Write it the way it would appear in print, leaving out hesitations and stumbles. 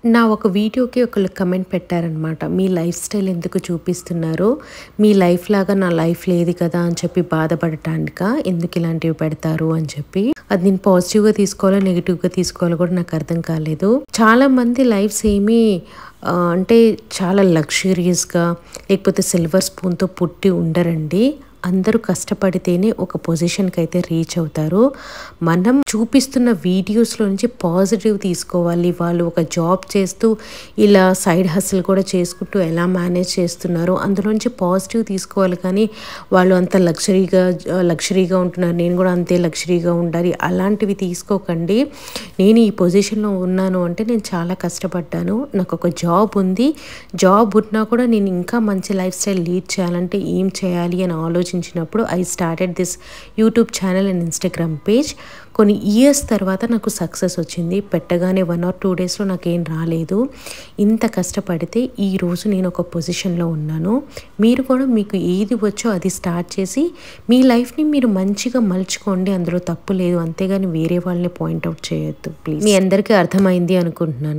నా ఒక వీడియోకి ఒకళ్ళు కమెంట్ పెట్టారనమాట. మీ లైఫ్ స్టైల్ ఎందుకు చూపిస్తున్నారు? మీ లైఫ్ లాగా నా లైఫ్ లేదు కదా అని చెప్పి బాధపడటానికా? ఎందుకు ఇలాంటివి పెడతారు అని చెప్పి. అది నేను పాజిటివ్‌గా తీసుకోవాలో, నెగెటివ్‌గా తీసుకోవాలో కూడా నాకు అర్థం కాలేదు. చాలామంది లైఫ్స్ ఏమీ అంటే చాలా లగ్జూరియస్‌గా లేకపోతే సిల్వర్ స్పూన్‌తో పుట్టి ఉండరండి. అందరూ కష్టపడితేనే ఒక పొజిషన్కి అయితే రీచ్ అవుతారు. మనం చూపిస్తున్న వీడియోస్లో నుంచి పాజిటివ్ తీసుకోవాలి. వాళ్ళు ఒక జాబ్ చేస్తూ ఇలా సైడ్ హస్ల్ కూడా చేసుకుంటూ ఎలా మేనేజ్ చేస్తున్నారో అందులోంచి పాజిటివ్ తీసుకోవాలి. కానీ వాళ్ళు అంత లగ్జరీగా ఉంటున్నారు, నేను కూడా అంతే లగ్జరీగా ఉండాలి, అలాంటివి తీసుకోకండి. నేను ఈ పొజిషన్లో ఉన్నాను అంటే నేను చాలా కష్టపడ్డాను. నాకు ఒక జాబ్ ఉంది. జాబ్ ఉన్నా కూడా నేను ఇంకా మంచి లైఫ్ స్టైల్ లీడ్ చేయాలంటే ఏం చేయాలి అని ఆలోచించినప్పుడు I started this YouTube channel and Instagram page. కొన్ని ఇయర్స్ తర్వాత నాకు సక్సెస్ వచ్చింది. పెట్టగానే 1 or 2 డేస్లో నాకేం రాలేదు. ఇంత కష్టపడితే ఈరోజు నేను ఒక పొజిషన్లో ఉన్నాను. మీరు కూడా మీకు ఏది వచ్చో అది స్టార్ట్ చేసి మీ లైఫ్ని మీరు మంచిగా మలుచుకోండి. అందులో తప్పు లేదు. అంతేగాని వేరే వాళ్ళని పాయింట్అవుట్ చేయొద్దు ప్లీజ్. మీ అందరికీ అర్థమైంది అనుకుంటున్నాను.